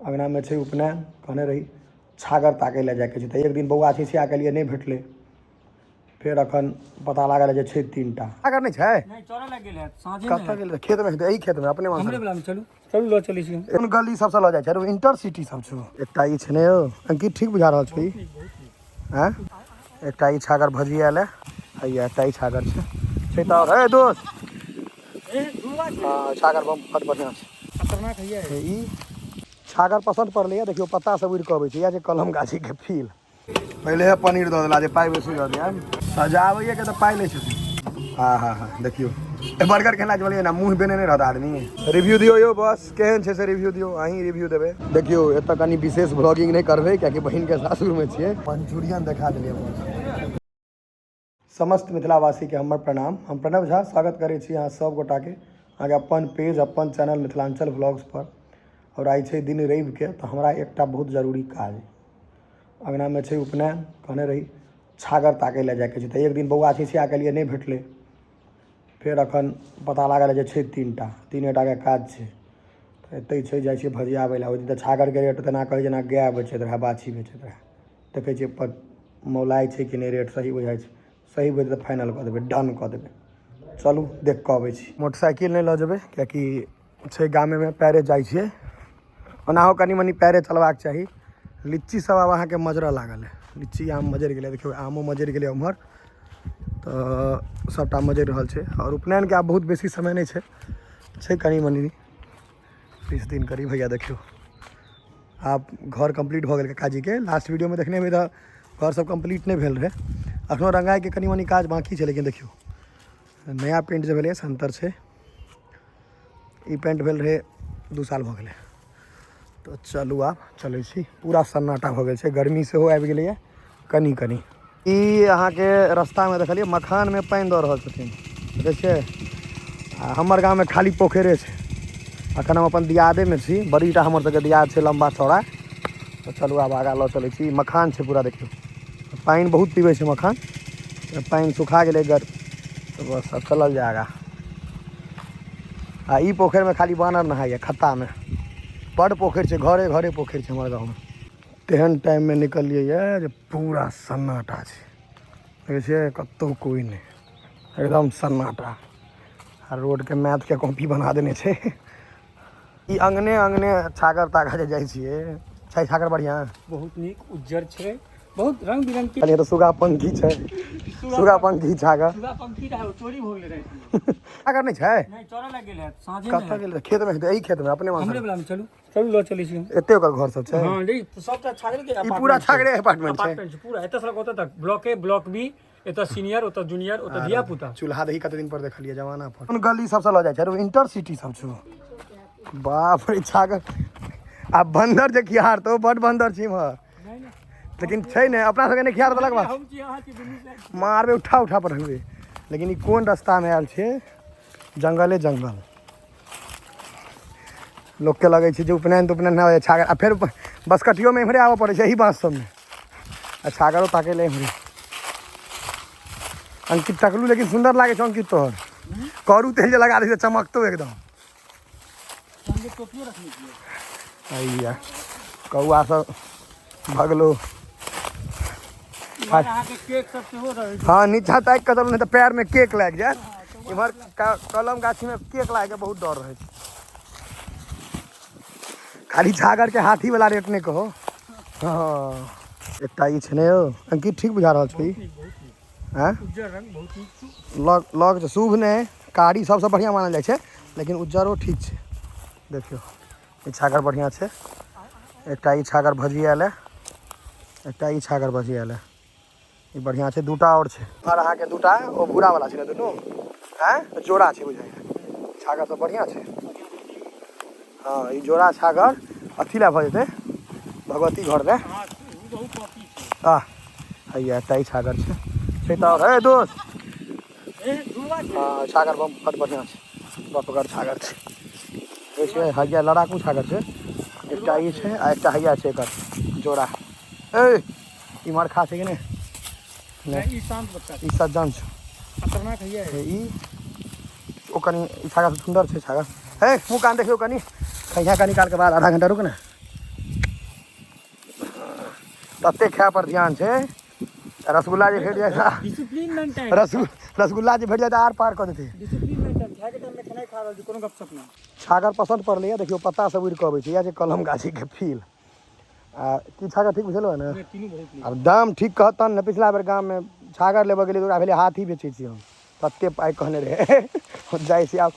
अंगना में छै उपनयन, कहने रही छागर ताकै लए जाके छै, तऽ एक दिन बौआ छिछिया के लिए नहीं भेटले, फिर अखन पता लागल जे छै 3टा छागर नहीं छै, नहीं चोरा लग गेल है साँझे कत्ता गेल खेत में, एही खेत में अपने हमरे वाला में चलू चलू लो चली छी एहन गली सबसे लऽ जाइ छै, इंटरसिटी सब छै। एकटा ई छै ने यौ अंकित, ठीक बुझा रहल छै ई हैं, एकटा ई छागर भजी आयल है, हैया एकटा ई छागर छै तऽ और हे दोस्त हां छागर बहुत बढ़िया छै, खतरनाक है ई छागर पसंद पड़लै, देखियो पत्ता सब उड़ के अबै छै, या जे कलम गाछी के फील। पहले है पनीर दऽ देला जे पाइ बेसी दऽ दिया, सजाबैए के तऽ पाइ लै छथिन। हाँ देखियो बर्गर खेला बोलिए ना, मुँह बेने नहीं रहता आदमी। रिव्यू दियो यो बस, केहन छै से रिव्यू दियो, अहीं रिव्यू देबे। देखियो एतऽ कनी विशेष ब्लॉगिंग नहीं करबे, कियाकि बहिन के सासुर में छियै, मंचूरियन दिखा देलियै। समस्त मिथिलावासी के हमर प्रणाम, हम प्रणव झा स्वागत करै छी अहाँ सब गोटा के आगे अपन पेज अपन चैनल मिथिलांचल व्लॉग्स पर। और आई छै दिन रवि के, तो हमरा एकटा बहुत जरूरी काज, अंगना में छै उपनयन, कहने रही छागर ताकै लए जाके छै, तऽ एक दिन बौआ छिछिया के लिए नहीं भेटले, फिर अखन पता लागल जे छै 3टा के काज छै, तऽ एतै छै जाइ छै भजियाबै लए। ओहि दिन तऽ छागर के रेट तेना कहै जेना गाय बेचैत रहै, बाछी बेचैत रहै, देखै छियै पर मौलाइ छै कि नहीं, रेट सही बुझाइ छै, सही बुझै तऽ फाइनल कऽ देबै, डन कऽ देबै। चलू देख कऽ अबै छी। मोटरसाइकिल नहीं लऽ जेबै, कियाकि छै गामे में पैरे जाइ छियै, ओनाहो कनी मनी पैरे चलबाक चाही। लीची सब आब अहाँके मजरऽ लागल है, लीची आम मजरि गेलै, देखियो आमो मजरि गेलै उम्हर, तऽ सबटा मजरि रहल छै। और उपनयन के आब बहुत बेसी समय नहीं छै कनी मनी 20 दिन करीब। भैया देखियो आब घर कंप्लीट भऽ गेल काजी के, लास्ट वीडियो में देखने में तऽ घर सब कंप्लीट नहीं भेल रहे, अखनो रंगाई के कनी मनी काज बाकी छै, लेकिन देखियो नया पेंट जे भेलै से अंतर छै, ई पेंट भेल रहे 2 साल भऽ गेलै। तो चलू आब चलै छी, पूरा सन्नाटा भऽ गेल छै, गर्मी सेहो आबि गेलैए कनी कनी। ई अहाँके रास्ता में देखलिए मखान में पानि दऽ रहल छथिन, देखै छियै, आ हमर गाँव में खाली पोखरे छै। अखन हम अपन दियादे में छी, बड़ीटा हमर सबके दियाद छै लम्बा चौड़ा, तो चलू आब आगाँ लऽ चलै छी। मखान छै पूरा, देखियो पानि बहुत पीबै छै मखान, पानि सुखा गेलै तो बस अब चलल जाए आगाँ। आ ई पोखरि में खाली बानर नहाइए, खत्ता में, बड़ पोखरि छै, घरे घरे पोखरि छै हमर गाँव में। तेहन टाइम में निकलिए ये जे पूरा सन्नाटा छै, देखै छियै कतहु कोई नहीं, एकदम सन्नाटा, आ रोड के मैथ के कॉपी बना देने छै। ई अंगने अंगने छागर ताका जाइ छियै, छै छागर बढ़िया, बहुत नीक उज्जर छै, बहुत रंग बिरंग के। कहलिए तो सुगा पंखी छै, सुगा पंखी छागर, सुगा पंखी रहा चोरी हो गेलै रहे, छागर नहीं छै, नहीं चोरा लग गेल है साँझे कत्ता गेल खेत में, एही खेत में अपने हमरे वाला में चलू चलू लो चली छी। एते ओकर घर सब छै, हां नहीं तो सबटा छागरे के ई पूरा छागरे अपार्टमेंट छै, पूरा एतऽ से ओतऽ तक, ब्लॉक बी, एतऽ सीनियर ओतऽ जूनियर ओतऽ धिया पुता। चूल्हा दही कते दिन पर देखलिए जमाना पर, उन गली सबसे लऽ जाइ छै, इंटरसिटी सब छै। बाप रे छागर, आ बंदर जे खिहार तो बड बंदर छी इम्हर, लेकिन छै ने अपना सबके नहीं खिहार देलक बा, हम छी अहाँ के दुनू से मारबे उठा उठा पर रखबे। लेकिन ई कोन रास्ता में आयल छै, जंगले जंगल, लोग के लगे छै जे उपनयन तो उपनयन ना छागर, आ फिर बसकटियो में इम्हरे आबऽ पड़े छै, यही बात सब में, आ छागरो ताके ले इम्हरे। अंकित तकलू, लेकिन सुंदर लागे छै अंकित तोहर, करू तेल जे लगा दी चमकतो एकदम। अइया कौआ सब भगलो, हाँ नीचा ताकि कऽ नहीं तो पैर में केक लाग जाए, इम्हर कलम गाछी में केक लागे के बहुत डर रहे छै। खाली छागर के हाथी वाला रेट नहीं कहो। हाँ एकटा ई छै ने यौ अंकित, ठीक बुझा रहल छै ई हैं, उज्जर रंग बहुत नीक लग शुभ नहीं, कारी सबसे बढ़िया मानल जाइ छै, लेकिन उज्जरो ठीक छै। देखियो ई छागर बढ़िया छै, एकटा ई छागर भजी आयल है, एकटा ई छागर भजी आयल है, ई बढ़िया छै, 2टा और छै, और अहाँ के 2टा ओ भूरा वाला छै दुनू हैं, जोड़ा छै बुझाइ छागर सब बढ़िया छै। हाँ ई जोड़ा छागर अथी ला भऽ जेतै, भगवती घर ले, हैया एकटा ई छागर छै तऽ और हे दोस्त, हाँ छागर बहुत बढ़िया छै, बपगर छागर छै, देखिए हैया लड़ाकू छागर छै, एकटा ई छै आ एकटा हैया छै एकर जोड़ा। ए ई मार खा छै कि नहीं, ई शांत बच्चा, ई सज्जन छै, खतरनाक है ई ओ कनी ई छागर सुंदर छै छागर। हे मुँह कान देखियो कनी, खैया का निकाल के बाद आधा घंटा रुक ना, तते खाए पर ध्यान छे। रसगुल्ला जे भेट जाए डिसिप्लिन मेंटेन रसगुल्ला जे भेट जाए आर पार कर देते। डिसिप्लिन मेंटेन खाए के टाइम में खाना खा रहल छी, कोनो गपशप नहीं। छागर पसंद पड़लै देखियो पत्ता सब उड़ के अबै छै, या जे कलम गाछी के फील आ की छागर ठीक बुझलो है ना। ये तीनों बहुत नीक। अब दाम ठीक कहतन न, पिछला बेर गाम में छागर लेबे गेलियै तो ओकरा भेलै हाथी बेचै छी हम, तते पाइ कहने रहे जाइ छी। आब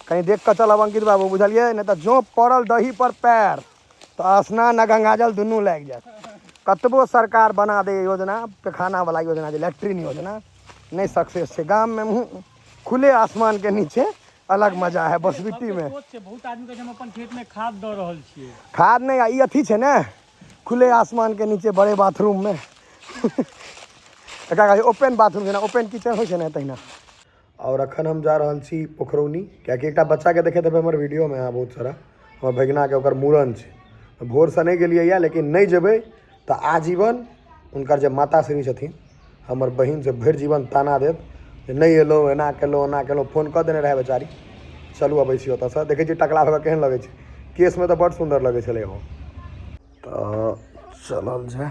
कहीं देख कऽ चलब अंकित बाबू, बुझलियै नहीं तो जो पड़ल दही पर पैर तो स्नान आ गंगाजल दुनू लागि जायत। कतबो सरकार बना दे योजना, पैखाना वाला योजना, जो लैट्रिन योजना, नहीं सक्सेस है। गाम में खुले आसमान के नीचे अलग मजा है बसबिट्टी में। बहुत आदमी के हम अपन खेत में खाद दऽ रहल छियै। खाद नहीं, ई अथी छै ने, खुले आसमान के नीचे बड़े बाथरूम में ओपन बाथरूम है ना, ओपन किचन हो ना तहिना। और अखन हम जा रहल छी पोखरौनी, कियाकि एक बच्चा के देखे देबै हमर वीडियो में बहुत सारा, हमर भगिना के ओकर मूड़न छै। भोर से नहीं गेलियै या, लेकिन नहीं जेबै तो आजीवन उनकर जे माता श्री छथिन हमर बहिन से भरि जीवन ताना देत जे नहीं एलहुँ, एना केलहुँ ओना केलहुँ। फोन कऽ देने रहे बेचारी। चलू अबै छी ओतऽसँ, देखै छी टकला भऽ केहन लगै छै। केस में तो बड़ सुंदर लगै छलै हो। तो चलल जाए,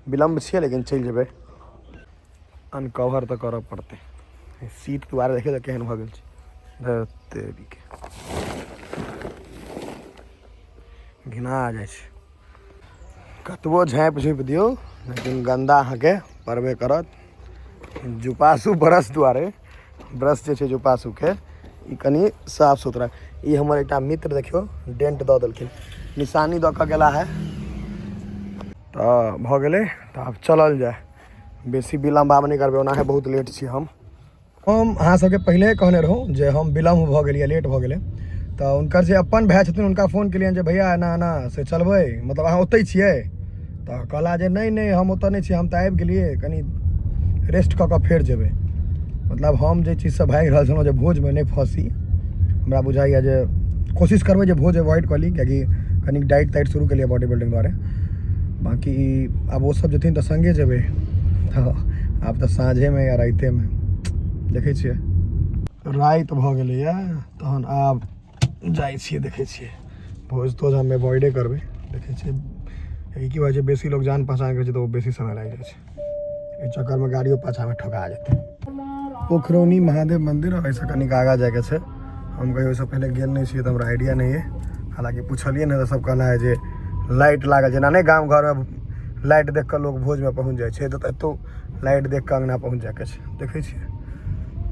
विलम्ब छियै लेकिन चलि जेबै। अनकवर तो करऽ पड़तै, सीट दुआरे देखियौ तऽ केहन भऽ गेल छै। देवीके घिना जाइ छै। कतबो झाँपि झुपि दियौ लेकिन गन्दा अहाँके पड़बे करत। जुपासु ब्रश दुआरे, ब्रश जे छै जुपासुके ई कनि साफ सुथरा। ई हमर एकटा मित्र देखियौ डेंट दऽ देलखिन, निशानी दऽ कऽ गेला है। तो भऽ गेलै, तो आब चलल जाए, बेसी विलम्ब आब नहीं करबै। ओनाहे बहुत लेट छी हम अहाँ सबके पहले कहने रहूँ जे हम विलम्ब भऽ गेलियै, लेट भऽ गेलै। तो उनकर जे अपन भाई छथिन उनका फ़ोन केलियनि जे भैया एना एना से चलबै, मतलब अहाँ ओतै छियै। तो कहला जे नहीं नहीं हम ओतऽ नहीं छी, हम तऽ आबि गेलियै, कनि रेस्ट कऽ कऽ फेर जेबै। मतलब हम जे चीजसँ भागि रहल छलहुँ जे भोजमे नहीं फँसी, हमरा बुझाइए जे कोशिश करबै जे भोज अवॉइड कऽ ली, किएकि कनि डाइट ताइट शुरू केलियै बॉडी बिल्डिंग दुआरे। बाकी आब वो सब जेथिन तऽ संगे जेबै। तो आब तऽ साँझेमे या राइतेमे देखै छियै। राति भऽ गेलैए, तहन आब जाइ छियै, देखै छियै भोज तोज हम अवॉइडे करबै। देखै छियै की होइ छै, बेसी लोग जान पहचान करै छै तऽ ओ बेसी समय लागि जाइ छै। एहि चक्करमे गाड़ियो पाछामे ठका जेतै। पोखरौनी महादेव मंदिर ऐसा कनिक आगाँ जाके छै। हम कहियो से पहले गेल नहीं छियै तो हमरा आइडिया नहीं है। हालांकि पूछलिए ना तो सब कहना है जे लाइट लागल जेना नहीं, गाँव घर में लाइट देख कर लोग भोज में पहुँच जाए छै, तो एतो लाइट देख कर अंगना पहुँच जाके छै। देखै छियै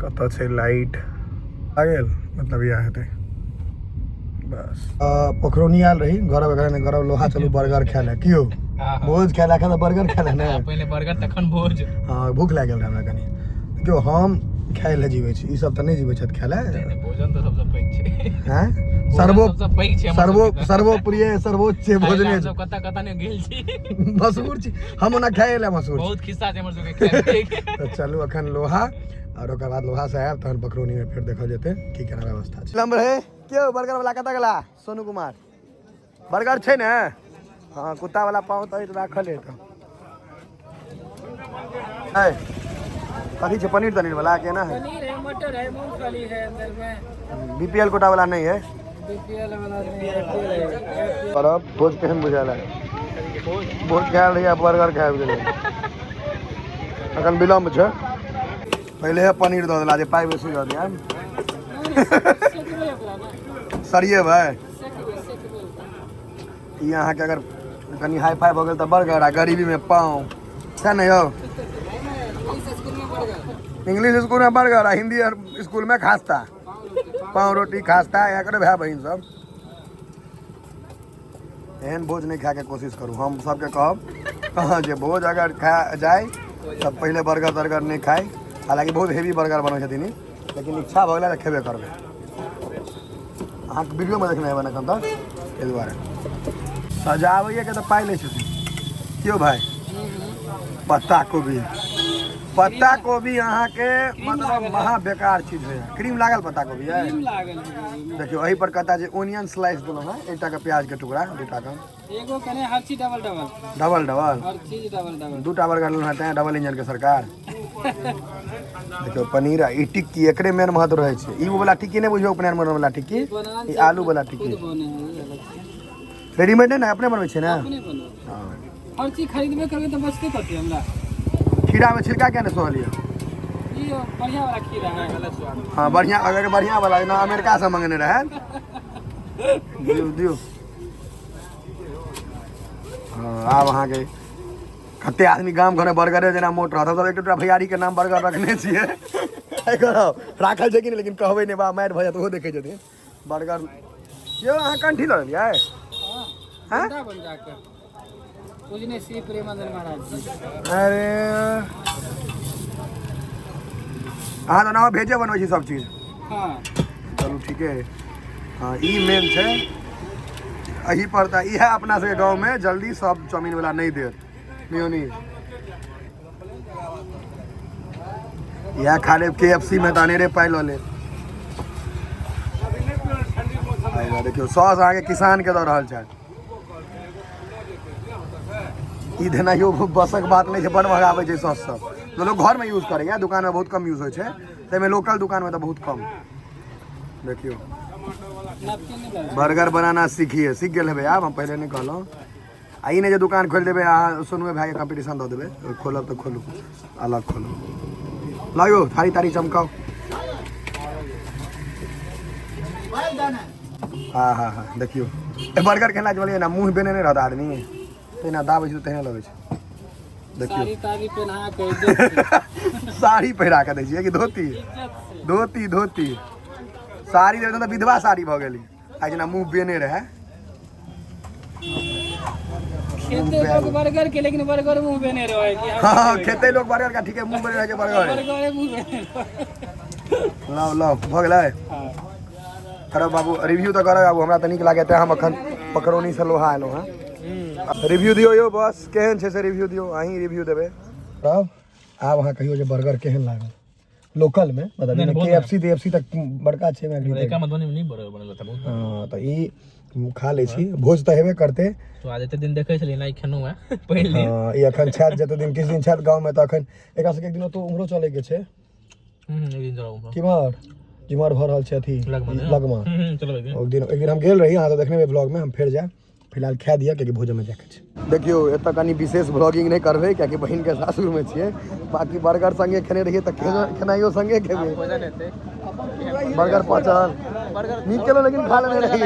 कतऽ छै लाइट आ गेल, मतलब यह हेतै बस। पोखरौनी आयल रही, गौरव ने गौरव लोहा चलू बर्गर खाय ले कियो भोज खाय ले, तो बर्गर खाय ले ने, पहले बर्गर तखन भोज। हाँ भूख लागि गेल हमरा कनी। देखियो हम खाय ले जीवै छी, ई सब तऽ नहीं जीवै छथि खाय ले। भोजन तऽ सबसँ पैघ छै। हैं सर्वोप्रिय सर्वोच्च भोजने छै। कतऽ ने गेल छी, मशहूर छी हम, ओना खाय ले मशहूर बहुत खिस्सा छै हमर सबके खाय के। तो चलू अखन लोहा, और ओकर बाद लोहा से आयब तहन पोखरौनी में फिर देखल जेतै की केना व्यवस्था छै। लम्ब रहे क्यों बर्गर वाला कतऽ गेला सोनू कुमार, बर्गर छै ने। हाँ कुत्ता वाला पाँव तो राखल है। कथी छै, पनीर तनीर वाला केना है? पनीर है, मटर है, मूंगफली है अंदर में। बीपीएल कोटा वाला नहीं है? बीपीएल वाला नहीं है। पर अब भोज केहन बुझायल है? भोज खायल रही, बर्गर खायल गेलै। अखन विलम्ब छै, पहले है पनीर दऽ देला जे पाइ बेसी दऽ दिया। सरिये भाई ई अहाँके अगर कनि हाई फाई भऽ गेल तऽ बर्गर, आ गरीबी में पाँव छै ने यौ। इंग्लिश स्कूल में बर्गर आ हिंदी स्कूल में खास्ता, पाँव रोटी खास्ता। या करे भाई बहन सब एहन भोज नहीं खाए के कोशिश करू। हम सबके कहब कहाँ जे भोज अगर खा जाए तब पहले बर्गर तर्गर नहीं खाए। हालांकि बहुत हेवी बर्गर बनै छथिन, लेकिन इच्छा भऽ गेलै तऽ खेबे करबै। अहाँके वीडियो में देखने हेबै एखन तक, एहि दुआरे सजाबैए के तऽ पाइ लै छथिन क्यों भाई। पत्ता कोबी अहाँ के मतलब महा बेकार चीज है। क्रीम लागल पत्ता कोबी है, देखियो एही पर कहता जे ओनियन स्लाइस देलो है, एकटा के प्याज के टुकड़ा, दूटा का एगो कने हर चीज डबल हर चीज डबल दूटा बर्गर लेना है, डबल इंजन के सरकार। देखियो पनीर ई टिक्की एकरे मेन महत्व रहे छै। ई वाला टिक्की नहीं बुझियो, उपनयन में वाला टिक्की, ई आलू वाला टिक्की। रेडीमेड है ना अपने बनबै छियै ना अपने बनो हाँ हर चीज खरीदबे करबे तो बचते कथी हमरा खीरा में छिलका क्या ना सोहलिए ई बढ़िया वाला खीरा है गलत स्वाद हाँ बढ़िया अगर बढ़िया वाला ना अमेरिका से मंगने रहे दियो दियो हाँ आब अहाँ के कते आदमी गाम घर में बर्गरे जेना मोट रहत तब एक भैयारी के नाम बर्गर रखने छियै राखल छै कि नहीं लेकिन कहबै नहीं बा मारि भऽ जायत ओहो देखै छथिन बर्गर यौ अहाँ कंठी लऽ लेलियै हां बन जाकर पूजने श्री प्रेमानंद महाराज जी अरे अहाँ तो ना भेजे बनबै छी सब चीज हां चलू ठीके है हाँ ई मेन छै अही पड़ता ई है अपना सबके गाँव में जल्दी सब चाउमीन वाला नहीं देत मेयोनीज यह खा ले KFC में तो अनेरे पाई लो ले देखियो सॉस आगे किसान के दऽ रहल छै ई देनाइयो बसक बात नहीं छै बड़ भगाबै छै सॉस सब जो लोग घर में यूज करैया दुकान में बहुत कम यूज होइ छै ताहिमे लोकल दुकान में तो बहुत कम देखियो बर्गर बनाना सीखिए सीख गए हेबै आब हम पहले नहीं कहलहुँ आ ई नहीं जे दुकान खोल देबै अहाँ सोनुए भाई के कंपटीशन दऽ देबै खोलब तो खोलू अलग खोलू लाओ थारी तारी चमकाओ हाँ हाँ हाँ देखियो बर्गर केना बोलिए ना मुँह बेने नहीं रहता आदमी तेना दाबै छै तेहने लगै छै देखियो साड़ी पहना के साड़ी पहिरा के दै छियै कि धोती धोती धोती साड़ी देबै तऽ विधवा साड़ी भऽ गेली आ जेना मुँह बेने रहे खेते लोग बर्गर के लेकिन बर्गर मुंह बेने रहे कि हाँ खेते लोग बर्गर का ठीक है मुँह बेने रहे छै बर्गर बर्गर मुंह बेने लाओ लाओ भऽ गेलै करब बाबू रिव्यू तऽ करब बाबू हमरा तऽ नीक लागत हम अखन पकड़ौनी से लोहा एलहुँ हँ रिव्यू दियो यो बस केहन छै से रिव्यू दियो अहीं रिव्यू देबै तब आब अहाँ कहियो जे बर्गर केहन लागल लोकल में मतलब KFC DFC तक बड़का छै में लड़का मधुबनी में नहीं बर्गर बनल था बहुत हां तऽ ई खा लै छी भोज तऽ हेबे करते तो आज एते दिन देखै छलियै नै खेनु है पहिले हां ई अखन छात जते दिन किस दिन छात गांव में तऽ अखन एकरा सबके एक दिन तो उम्हरो चले के छै एक दिन जरा उम्हरो किमर जिमर भऽ रहल छै अथी लगमा चलो एक दिन हम गेल रही अहाँ तऽ देखने ब्लॉग में हम फेर जाएब फिलहाल खा दिया क्योंकि भोजन में जाके छै देखियो एतऽ कनी विशेष ब्लॉगिंग नहीं करबै कियाकि बहिन के सासुर में छियै बाकी बर्गर संगे खेने रहिए तऽ खेनाइयो संगे खेबै बर्गर पचल नीक केलो लेकिन खा लेने रही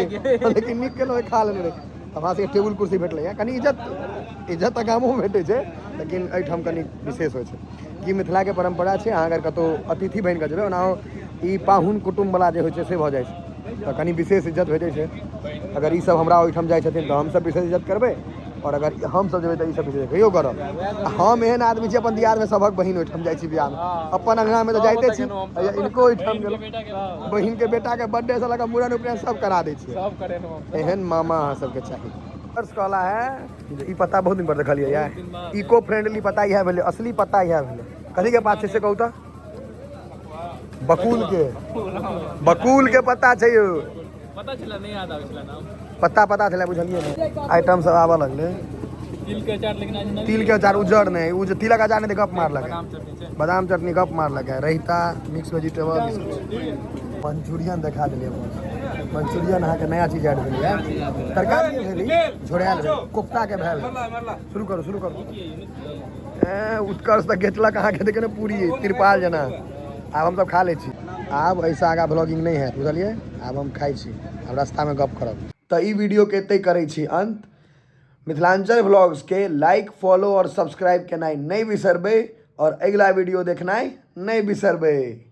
लेकिन नीक केलो खा लेने रही हमरा से टेबुल कुर्सी भेटलै कनी इज्जत तऽ गामो में भेटै छै लेकिन एहिठाम कनी विशेष होइ छै कि मिथिला के परंपरा छै अहाँ अगर कतौ अतिथि बनि कऽ जेबै ओना ई पाहुन कुटुम्ब वाला जे होइ छै से भऽ जाइ छै तऽ कनी विशेष इज्जत भेटै छै अगर ई सब हमरा ओहिठाम जाइ छथिन तऽ हमसब विशेष इज्जत करबै और अगर हमसब जेबै तऽ ई सब विशेष कहियो करब हम एहन आदमी छी अपन दियाद में सभक बहिन ओहिठाम जाइ छी बियाह में अपन अंगना में तऽ जाइते छी इनको ओहिठाम बहिन के बेटा के बर्थडे से लगा मूड़न उपनयन सब करा दै छियै एहन मामा अहाँ सबके चाही कहला है ई पत्ता बहुत दिन पर देखलियै यार इको फ्रेंडली पत्ता इएह भेलै असली पत्ता इएह भेलै कथी के पात छै से कहू तऽ बकुल के पत्ता छै यौ पता चला नहीं याद आवे चला नाम पता छलै बुझलियै ने आइटम सब आबऽ लगलै तिल के अचार लेकिन आज नहीं तिल के अचार उजड़ नहीं उ जे तिलक अचार नहीं गप मार लगे बादाम चटनी गप मार लगे रायता मिक्स वेजिटेबल मंचूरियन देखा देलियै मंचूरियन अहाँके नया चीज ऐड भेलै तरकारी भेलै झोरायल कोफ्ता के भेल शुरू करू उत्कर्ष तक घेचलक अहाँके देखियौ ने पूरी तिरपाल जेना आब हम सब खा लै छी आब ऐसा आगा ब्लॉगिंग नहीं है बुझलियै आब हम खाइ छी आब रास्ता में गप करब तऽ ई वीडियो के एतै करै छी अंत मिथिलांचल व्लॉग्स के लाइक फॉलो और सब्सक्राइब केनाइ नहीं बिसरबै और अगला वीडियो देखनाइ नहीं बिसरबै।